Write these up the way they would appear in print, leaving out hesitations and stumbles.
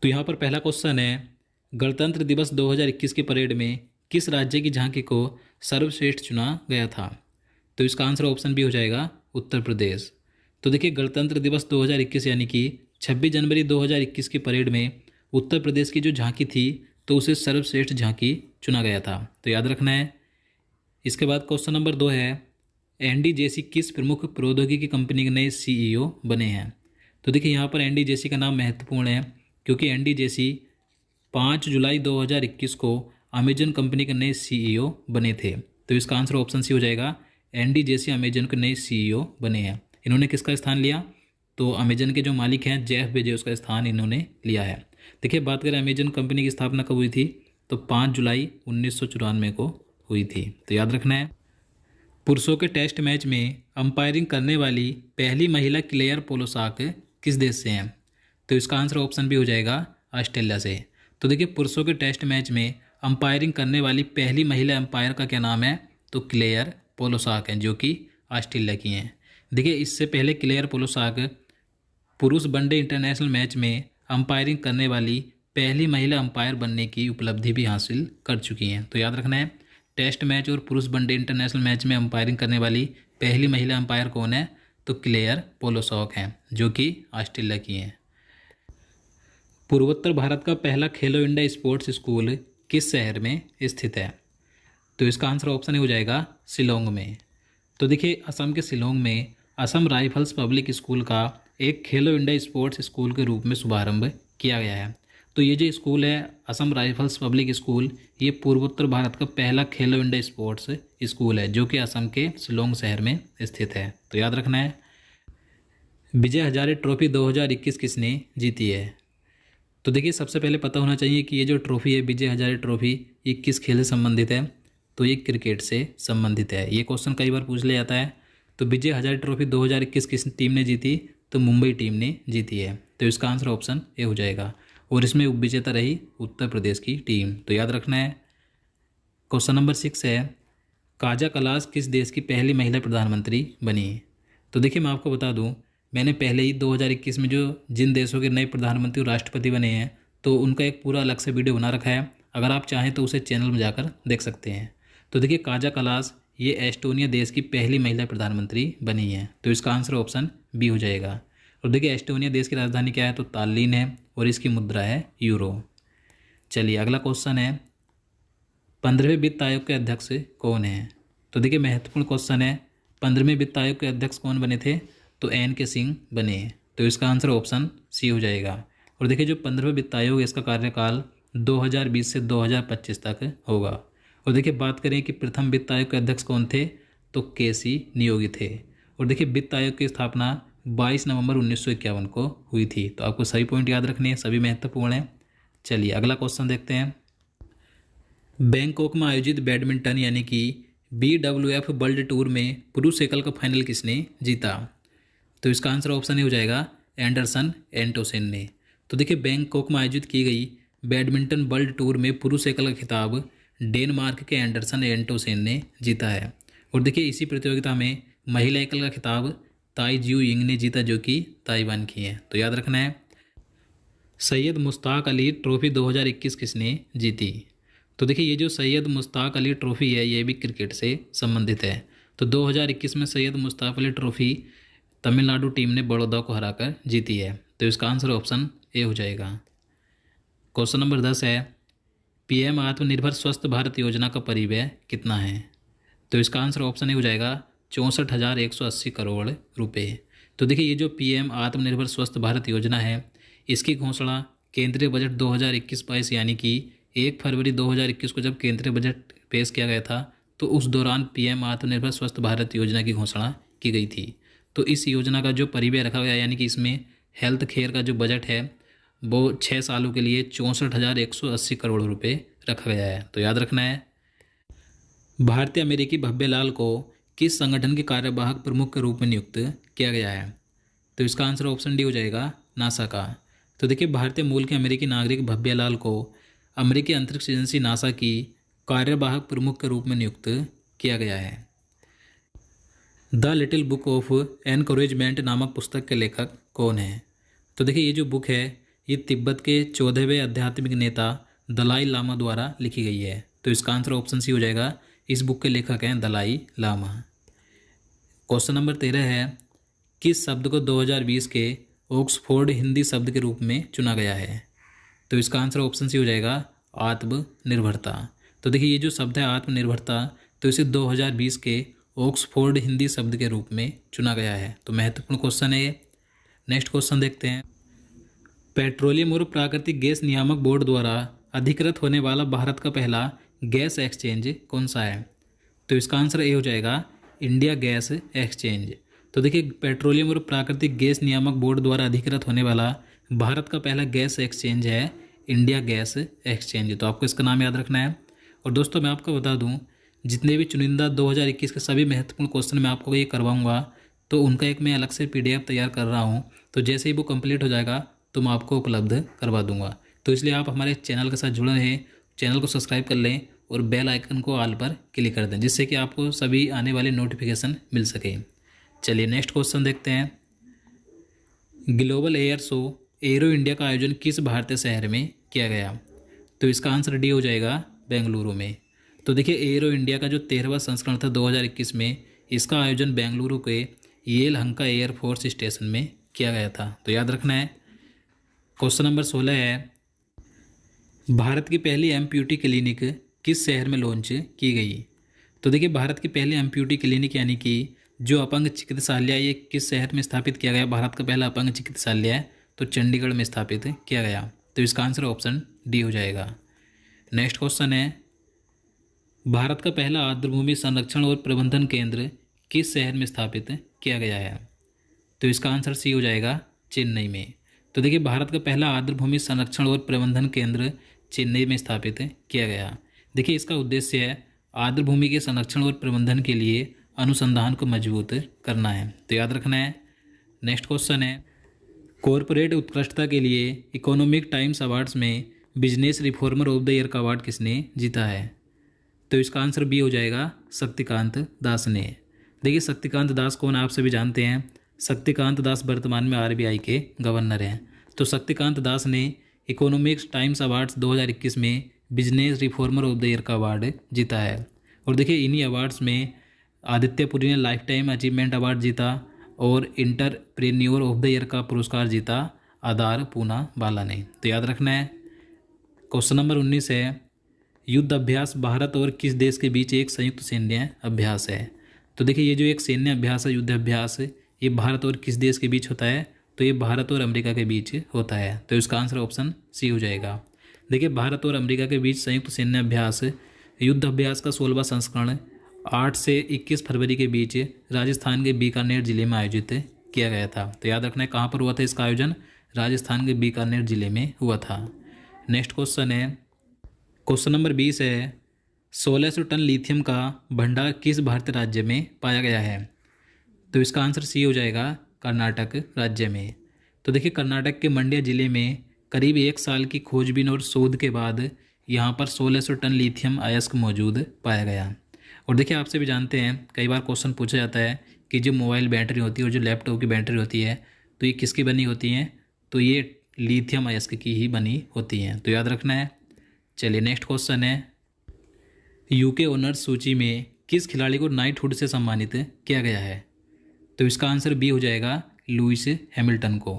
तो यहाँ पर पहला क्वेश्चन है, गणतंत्र दिवस 2021 के परेड में किस राज्य की झांकी को सर्वश्रेष्ठ चुना गया था? तो इसका आंसर ऑप्शन बी हो जाएगा उत्तर प्रदेश। तो देखिए, गणतंत्र दिवस 2021 यानी कि 26 जनवरी 2021 की परेड में उत्तर प्रदेश की जो झांकी थी तो उसे सर्वश्रेष्ठ झांकी चुना गया था, तो याद रखना है। इसके बाद क्वेश्चन नंबर 2 है, एनडीजेसी किस प्रमुख प्रौद्योगिकी कंपनी के नए सीईओ बने हैं? तो देखिए, यहाँ पर एनडीजेसी का नाम महत्वपूर्ण है क्योंकि एनडीजेसी 5 जुलाई 2021 को अमेजन कंपनी के नए सीईओ बने थे। तो इसका आंसर ऑप्शन सी हो जाएगा, एनडीजेसी अमेजन के नए सीईओ बने हैं। इन्होंने किसका स्थान लिया? तो अमेजन के जो मालिक हैं जेफ बेजोस का स्थान इन्होंने लिया है। देखिए, बात करें अमेजन कंपनी की स्थापना कब हुई थी, तो 5 जुलाई 1994 को हुई थी, तो याद रखना है। पुरुषों के टेस्ट मैच में अंपायरिंग करने वाली पहली महिला क्लेयर पोलोसाक किस देश से हैं? तो इसका आंसर ऑप्शन भी हो जाएगा ऑस्ट्रेलिया से। तो देखिए, पुरुषों के टेस्ट मैच में अंपायरिंग करने वाली पहली महिला अंपायर का क्या नाम है? तो क्लेयर पोलोसाक हैं, जो कि ऑस्ट्रेलिया की हैं। देखिए, इससे पहले क्लेयर पोलोसाक पुरुष वनडे इंटरनेशनल मैच में अंपायरिंग करने वाली पहली महिला अंपायर बनने की उपलब्धि भी हासिल कर चुकी हैं। तो याद रखना है, टेस्ट मैच और पुरुष वनडे इंटरनेशनल मैच में अंपायरिंग करने वाली पहली महिला अंपायर कौन है? तो क्लेयर पोलोसाक हैं, जो कि ऑस्ट्रेलिया की हैं। पूर्वोत्तर भारत का पहला खेलो इंडिया स्पोर्ट्स स्कूल किस शहर में स्थित है? तो इसका आंसर ऑप्शन हो जाएगा शिलोंग में। तो देखिए, असम के शिलोंग में असम राइफल्स पब्लिक स्कूल का एक खेलो इंडिया स्पोर्ट्स स्कूल के रूप में शुभारंभ किया गया है। तो ये जो स्कूल है असम राइफल्स पब्लिक स्कूल, ये पूर्वोत्तर भारत का पहला खेलो इंडिया स्पोर्ट्स स्कूल है, जो कि असम के शिलोंग शहर में स्थित है। तो याद रखना है। विजय हजारे ट्रॉफी 2021 किसने जीती है? तो देखिए, सबसे पहले पता होना चाहिए कि ये जो ट्रॉफी है विजय हजारे ट्रॉफी, ये किस खेल से संबंधित है? तो ये क्रिकेट से संबंधित है। ये क्वेश्चन कई बार पूछ लिया जाता है। तो विजय हजारे ट्रॉफी 2021 किस टीम ने जीती? तो मुंबई टीम ने जीती है। तो इसका आंसर ऑप्शन ए हो जाएगा, और इसमें उपविजेता रही उत्तर प्रदेश की टीम। तो याद रखना है। क्वेश्चन नंबर 6 है, काजा कलास किस देश की पहली महिला प्रधानमंत्री बनी? तो देखिए, मैं आपको बता दूं, मैंने पहले ही 2021 में जो जिन देशों के नए प्रधानमंत्री और राष्ट्रपति बने हैं तो उनका एक पूरा अलग से वीडियो बना रखा है। अगर आप चाहें तो उसे चैनल में जाकर देख सकते हैं। तो देखिए, काजा कलास ये एस्टोनिया देश की पहली महिला प्रधानमंत्री बनी है। तो इसका आंसर ऑप्शन बी हो जाएगा। और देखिए, एस्टोनिया देश की राजधानी क्या है? तो ताल्लिन है, और इसकी मुद्रा है यूरो। चलिए, अगला क्वेश्चन है, 15वें वित्त आयोग के अध्यक्ष कौन है? तो देखिए, महत्वपूर्ण क्वेश्चन है। 15वें वित्त आयोग के अध्यक्ष कौन बने थे? तो एन.के. सिंह बने। तो इसका आंसर ऑप्शन सी हो जाएगा। और देखिए, जो 15वें वित्त आयोग है इसका कार्यकाल 2020 से 2025 तक होगा। और देखिए, बात करें कि प्रथम वित्त आयोग के अध्यक्ष कौन थे? तो के.सी. नियोगी थे। और देखिए, वित्त आयोग की स्थापना 22 नवंबर 1951 को हुई थी। तो आपको सभी पॉइंट याद रखने हैं, सभी महत्वपूर्ण हैं। चलिए, अगला क्वेश्चन देखते हैं। बैंकॉक में आयोजित बैडमिंटन यानी कि BWF वर्ल्ड टूर में पुरुष एकल का फाइनल किसने जीता? तो इसका आंसर ऑप्शन ही हो जाएगा एंडरसन एंटोसेन ने। तो देखिए, बैंकॉक में आयोजित की गई बैडमिंटन वर्ल्ड टूर में पुरुष एकल का खिताब डेनमार्क के एंडरसन एंटोसेन ने जीता है। और देखिए, इसी प्रतियोगिता में महिला एकल का खिताब ताई जिऊ यिंग ने जीता, जो कि ताइवान की है। तो याद रखना है। सैयद मुश्ताक अली ट्रॉफी 2021 किसने जीती? तो देखिए, ये जो सैयद मुश्ताक अली ट्रॉफी है ये भी क्रिकेट से संबंधित है। तो 2021 में सैयद मुश्ताक अली ट्रॉफी तमिलनाडु टीम ने बड़ौदा को हराकर जीती है। तो इसका आंसर ऑप्शन ए हो जाएगा। क्वेश्चन नंबर 10 है, PM आत्मनिर्भर स्वस्थ भारत योजना का परिव्यय कितना है? तो इसका आंसर ऑप्शन ए हो जाएगा 64,180 करोड़ रुपए। तो देखिए, ये जो PM आत्मनिर्भर स्वस्थ भारत योजना है इसकी घोषणा केंद्रीय बजट 2021-22 यानी कि 1 फरवरी 2021 को जब केंद्रीय बजट पेश किया गया था तो उस दौरान PM आत्मनिर्भर स्वस्थ भारत योजना की घोषणा की गई थी। तो इस योजना का जो परिव्यय रखा गया यानी कि इसमें हेल्थ केयर का जो बजट है वो 6 सालों के लिए 64,180 करोड़ रुपए रखा गया है। तो याद रखना है। भारतीय अमेरिकी भव्यलाल को किस संगठन के कार्यवाहक प्रमुख के रूप में नियुक्त किया गया है? तो इसका आंसर ऑप्शन डी हो जाएगा, नासा का। तो देखिए, भारतीय मूल के अमेरिकी नागरिक भव्यलाल को अमेरिकी अंतरिक्ष एजेंसी नासा की कार्यवाहक प्रमुख के रूप में नियुक्त किया गया है। The little book of encouragement नामक पुस्तक के लेखक कौन है? तो देखिए, ये जो बुक है ये तिब्बत के 14वें आध्यात्मिक नेता दलाई लामा द्वारा लिखी गई है। तो इसका आंसर ऑप्शन सी हो जाएगा। इस बुक के लेखक हैं दलाई लामा। क्वेश्चन नंबर 13 है, किस शब्द को 2020 के ऑक्सफोर्ड हिंदी शब्द के रूप में चुना गया है? तो इसका आंसर ऑप्शन सी हो जाएगा आत्मनिर्भरता। तो देखिए ये जो शब्द है आत्मनिर्भरता, तो इसे 2020 के ऑक्सफोर्ड हिंदी शब्द के रूप में चुना गया है। तो महत्वपूर्ण क्वेश्चन है ये। नेक्स्ट क्वेश्चन देखते हैं, पेट्रोलियम और प्राकृतिक गैस नियामक बोर्ड द्वारा अधिकृत होने वाला भारत का पहला गैस एक्सचेंज कौन सा है? तो इसका आंसर ए हो जाएगा इंडिया गैस एक्सचेंज। तो देखिए पेट्रोलियम और प्राकृतिक गैस नियामक बोर्ड द्वारा अधिकृत होने वाला भारत का पहला गैस एक्सचेंज है इंडिया गैस एक्सचेंज। तो आपको इसका नाम याद रखना है। और दोस्तों मैं आपको बता दूं, जितने भी चुनिंदा 2021 के सभी महत्वपूर्ण क्वेश्चन मैं आपको ये करवाऊंगा, तो उनका एक मैं अलग से PDF तैयार कर रहा हूँ। तो जैसे ही वो कंप्लीट हो जाएगा तो मैं आपको उपलब्ध करवा दूंगा। तो इसलिए आप हमारे चैनल के साथ जुड़े रहें, चैनल को सब्सक्राइब कर लें और बेल आइकन को ऑल पर क्लिक कर दें, जिससे कि आपको सभी आने वाले नोटिफिकेशन मिल सके। चलिए नेक्स्ट क्वेश्चन देखते हैं, global air show arrow India का आयोजन किस भारतीय शहर में किया गया? तो इसका आंसर डी हो जाएगा बेंगलुरु में। तो देखिए एरो इंडिया का जो 13वां संस्करण था 2021 में, इसका आयोजन बेंगलुरु के येलहंका एयरफोर्स स्टेशन में किया गया था। तो याद रखना है। क्वेश्चन नंबर 16 है, भारत की पहली एम्प्यूटी क्लिनिक किस शहर में लॉन्च की गई? तो देखिए भारत की पहली एम्प्यूटी क्लिनिक यानी कि जो अपंग चिकित्सालय, ये किस शहर में स्थापित किया गया? भारत का पहला अपंग चिकित्सालय तो चंडीगढ़ में स्थापित किया गया। तो इसका आंसर ऑप्शन डी हो जाएगा। नेक्स्ट क्वेश्चन है, भारत का पहला आर्द्रभूमि संरक्षण और प्रबंधन केंद्र किस शहर में स्थापित किया गया है? तो इसका आंसर सी हो जाएगा चेन्नई में। तो देखिए भारत का पहला आर्द्रभूमि संरक्षण और प्रबंधन केंद्र चेन्नई में स्थापित किया गया। देखिए इसका उद्देश्य है आर्द्रभूमि के संरक्षण और प्रबंधन के लिए अनुसंधान को मजबूत करना है। तो याद रखना है। नेक्स्ट क्वेश्चन है, कॉरपोरेट उत्कृष्टता के लिए इकोनॉमिक टाइम्स अवार्ड्स में business reformer of the year का अवार्ड किसने जीता है? तो इसका आंसर बी हो जाएगा शक्तिकांत दास ने। देखिए शक्तिकांत दास कौन आप सभी जानते हैं। शक्तिकांत दास वर्तमान में RBI के गवर्नर हैं। तो शक्तिकांत दास ने इकोनॉमिक्स टाइम्स अवार्ड्स 2021 में business reformer of the year का अवार्ड जीता है। और देखिए इन्हीं अवार्ड्स में आदित्य पुरी ने लाइफ टाइम अचीवमेंट अवार्ड जीता और इंटरप्रेन्योर ऑफ द ईयर का पुरस्कार जीता आधार पूना बाला ने। तो याद रखना है। क्वेश्चन नंबर 19 है, युद्ध अभ्यास भारत और किस देश के बीच एक संयुक्त सैन्य अभ्यास है? तो देखिए ये जो एक सैन्य अभ्यास है, युद्ध अभ्यास, ये भारत और किस देश के बीच होता है? तो ये भारत और अमेरिका के बीच होता है। तो इसका आंसर ऑप्शन सी हो जाएगा। देखिए भारत और अमेरिका के बीच संयुक्त सैन्य अभ्यास युद्ध अभ्यास का 16वां संस्करण 8 से 21 फरवरी के बीच राजस्थान के बीकानेर जिले में आयोजित किया गया था। तो याद रखना है कहाँ पर हुआ था इसका आयोजन? राजस्थान के बीकानेर जिले में हुआ था। नेक्स्ट क्वेश्चन है, क्वेश्चन नंबर 20 है, 1600 टन लिथियम का भंडार किस भारतीय राज्य में पाया गया है? तो इसका आंसर सी हो जाएगा कर्नाटक राज्य में। तो देखिए कर्नाटक के मंड्या जिले में करीब 1 साल की खोजबीन और शोध के बाद यहाँ पर 1600 टन लिथियम अयस्क मौजूद पाया गया। और देखिए आपसे भी जानते हैं, कई बार क्वेश्चन पूछा जाता है कि जो मोबाइल बैटरी होती है और जो लैपटॉप की बैटरी होती है तो ये किसकी बनी होती हैं? तो ये लिथियम अयस्क की ही बनी होती हैं। तो याद रखना है। चलिए नेक्स्ट क्वेश्चन है, UK ऑनर्स सूची में किस खिलाड़ी को नाइटहुड से सम्मानित किया गया है? तो इसका आंसर बी हो जाएगा लुइस हैमिल्टन को।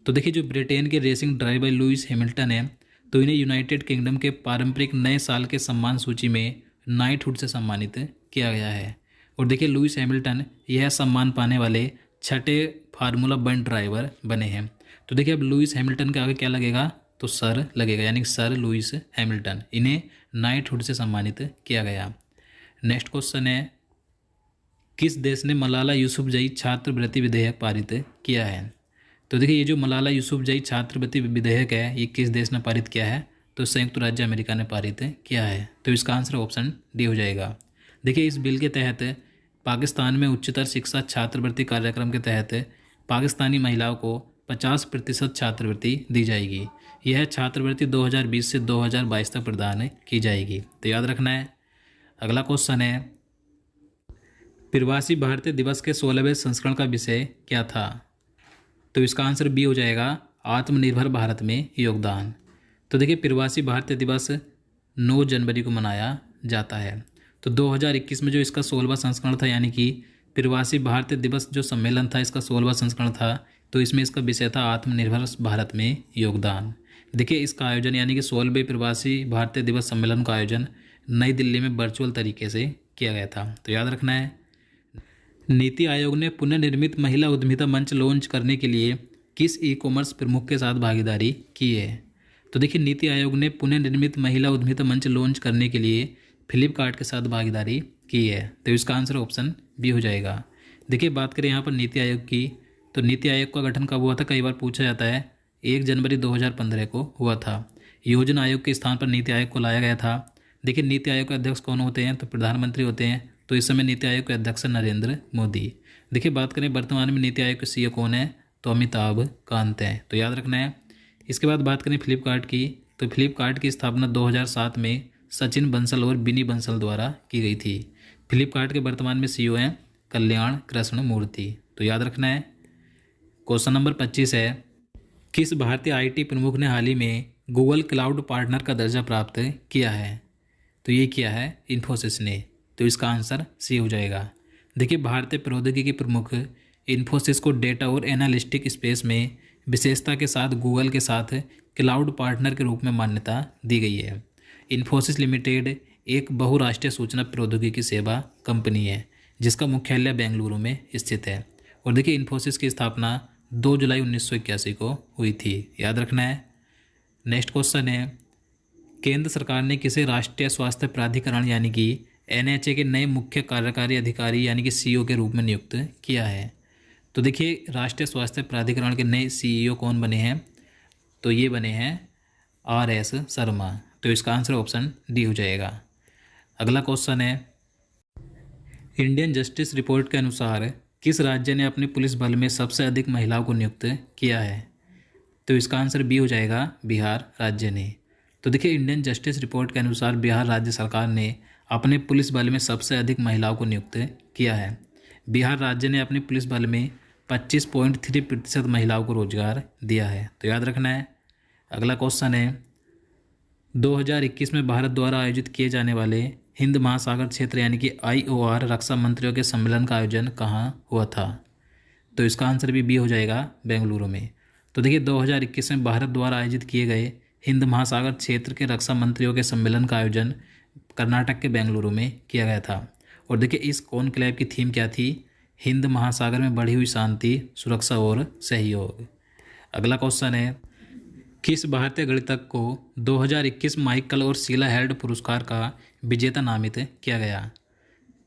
तो देखिए जो ब्रिटेन के रेसिंग ड्राइवर लुइस हैमिल्टन है, तो इन्हें यूनाइटेड किंगडम के पारंपरिक नए साल के सम्मान सूची में नाइटहुड से सम्मानित किया गया है। और देखिए लुइस हैमिल्टन यह सम्मान पाने वाले 6ठे फार्मूला 1 ड्राइवर बने हैं। तो देखिए अब लुइस हैमिल्टन के आगे क्या लगेगा? तो सर लगेगा, यानी सर लुइस हैमिल्टन, इन्हें नाइटहुड से सम्मानित किया गया। नेक्स्ट क्वेश्चन है, किस देश ने मलाला यूसुफजई छात्रवृत्ति विधेयक पारित किया है? तो देखिए ये जो मलाला यूसुफजई छात्रवृत्ति विधेयक है, ये किस देश ने पारित किया है? तो संयुक्त राज्य अमेरिका ने पारित किया है। तो इसका आंसर ऑप्शन डी हो जाएगा। देखिए इस बिल के तहत पाकिस्तान में उच्चतर शिक्षा छात्रवृत्ति कार्यक्रम के तहत पाकिस्तानी महिलाओं को 50% छात्रवृत्ति दी जाएगी। यह छात्रवृत्ति 2020 से 2022 तक प्रदान की जाएगी। तो याद रखना है। अगला क्वेश्चन है, प्रवासी भारतीय दिवस के 16वें संस्करण का विषय क्या था? तो इसका आंसर बी हो जाएगा आत्मनिर्भर भारत में योगदान। तो देखिए प्रवासी भारतीय दिवस 9 जनवरी को मनाया जाता है। तो 2021 में जो इसका 16वां संस्करण था, यानी कि प्रवासी भारतीय दिवस जो सम्मेलन था इसका 16वां संस्करण था, तो इसमें इसका विषय था आत्मनिर्भर भारत में योगदान। देखिए इसका आयोजन यानी कि 16वें प्रवासी भारतीय दिवस सम्मेलन का आयोजन नई दिल्ली में वर्चुअल तरीके से किया गया था। तो याद रखना है। नीति आयोग ने पुनर्निर्मित महिला उद्यमिता मंच लॉन्च करने के लिए किस ई कॉमर्स प्रमुख के साथ भागीदारी की है? तो देखिए नीति आयोग ने पुनर्निर्मित महिला उद्यमिता मंच लॉन्च करने के लिए फ्लिपकार्ट के साथ भागीदारी की है। तो इसका आंसर ऑप्शन बी हो जाएगा। देखिए बात करें यहाँ पर नीति आयोग की, तो नीति आयोग का गठन कब हुआ था, कई बार पूछा जाता है। 1 जनवरी 2015 को हुआ था। योजना आयोग के स्थान पर नीति आयोग को लाया गया था। देखिए नीति आयोग के अध्यक्ष कौन होते हैं, तो प्रधानमंत्री होते हैं। तो इस समय नीति आयोग के अध्यक्ष नरेंद्र मोदी। देखिए बात करें वर्तमान में नीति आयोग के सीईओ कौन है, तो अमिताभ कांत हैं। तो याद रखना है। इसके बाद बात करें फ्लिपकार्ट की, तो फ्लिपकार्ट की स्थापना 2007 में सचिन बंसल और बिनी बंसल द्वारा की गई थी। फ्लिपकार्ट के वर्तमान में सीईओ हैं कल्याण कृष्ण मूर्ति। तो याद रखना है। क्वेश्चन नंबर 25 है, किस भारतीय आईटी प्रमुख ने हाल ही में गूगल क्लाउड पार्टनर का दर्जा प्राप्त किया है? तो ये किया है इन्फोसिस ने। तो इसका आंसर सी हो जाएगा। देखिए भारतीय प्रौद्योगिकी प्रमुख इन्फोसिस को डेटा और एनालिटिक स्पेस में विशेषता के साथ गूगल के साथ क्लाउड पार्टनर के रूप में मान्यता दी गई है। इन्फोसिस लिमिटेड एक बहुराष्ट्रीय सूचना प्रौद्योगिकी सेवा कंपनी है जिसका मुख्यालय बेंगलुरु में स्थित है। और देखिए इन्फोसिस की स्थापना 2 जुलाई 1981 को हुई थी। याद रखना है। नेक्स्ट क्वेश्चन है, केंद्र सरकार ने किसे राष्ट्रीय स्वास्थ्य प्राधिकरण यानी कि एनएचए के नए मुख्य कार्यकारी अधिकारी यानी कि सीईओ के रूप में नियुक्त किया है? तो देखिए राष्ट्रीय स्वास्थ्य प्राधिकरण के नए सीईओ कौन बने हैं, तो ये बने हैं RS शर्मा। तो इसका आंसर ऑप्शन डी हो जाएगा। अगला क्वेश्चन है, इंडियन जस्टिस रिपोर्ट के अनुसार किस राज्य ने अपने पुलिस बल में सबसे अधिक महिलाओं को नियुक्त किया है? तो इसका आंसर बी हो जाएगा, बिहार राज्य ने। तो देखिए इंडियन जस्टिस रिपोर्ट के अनुसार बिहार राज्य सरकार ने अपने पुलिस बल में सबसे अधिक महिलाओं को नियुक्त किया है। बिहार राज्य ने अपने पुलिस बल में 25.3% महिलाओं को रोजगार दिया है। तो याद रखना है। अगला क्वेश्चन है, 2021 में भारत द्वारा आयोजित किए जाने वाले हिंद महासागर क्षेत्र यानी कि IOR रक्षा मंत्रियों के सम्मेलन का आयोजन कहाँ हुआ था? तो इसका आंसर भी बी हो जाएगा, बेंगलुरु में। तो देखिए 2021 में भारत द्वारा आयोजित किए गए हिंद महासागर क्षेत्र के रक्षा मंत्रियों के सम्मेलन का आयोजन कर्नाटक के बेंगलुरु में किया गया था। और देखिए इस कॉन्क्लेव की थीम क्या थी? हिंद महासागर में बढ़ी हुई शांति, सुरक्षा और सहयोग। अगला क्वेश्चन है, किस भारतीय गणितज्ञ को 2021 माइकल और शीला हेल्ड पुरस्कार का विजेता नामित किया गया?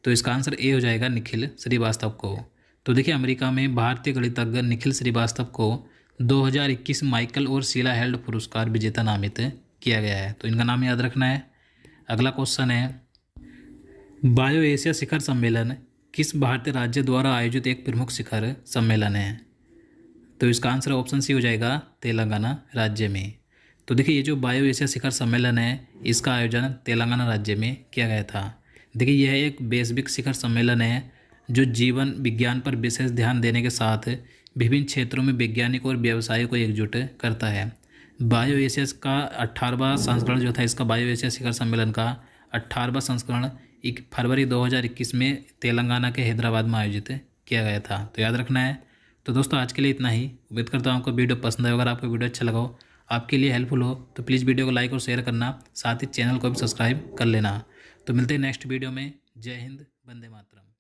तो इसका आंसर ए हो जाएगा, निखिल श्रीवास्तव को। तो देखिए अमेरिका में भारतीय गणितज्ञ निखिल श्रीवास्तव को 2021 माइकल और शीला हेल्ड पुरस्कार विजेता नामित किया गया है। तो इनका नाम याद रखना है। अगला क्वेश्चन है, बायो एशिया शिखर सम्मेलन किस भारतीय राज्य द्वारा आयोजित एक प्रमुख शिखर सम्मेलन है? तो इसका आंसर ऑप्शन सी हो जाएगा, तेलंगाना राज्य में। तो देखिए ये जो बायो एशिया शिखर सम्मेलन है इसका आयोजन तेलंगाना राज्य में किया गया था। देखिए यह एक वैश्विक शिखर सम्मेलन है जो जीवन विज्ञान पर विशेष ध्यान देने के साथ विभिन्न क्षेत्रों में वैज्ञानिक और व्यवसायियों को एकजुट करता है। बायो एशिया का 18वां संस्करण जो था इसका बायो एशिया शिखर सम्मेलन का 18वां संस्करण फरवरी 2021 में तेलंगाना के हैदराबाद में आयोजित किया गया था। तो याद रखना है। तो दोस्तों आज के लिए इतना ही। उम्मीद करता हूँ आपको वीडियो पसंद आए। अगर आपको वीडियो अच्छा लगा हो, आपके लिए हेल्पफुल हो, तो प्लीज़ वीडियो को लाइक और शेयर करना, साथ ही चैनल को भी सब्सक्राइब कर लेना। तो मिलते हैं नेक्स्ट वीडियो में। जय हिंद, वंदे मातरम।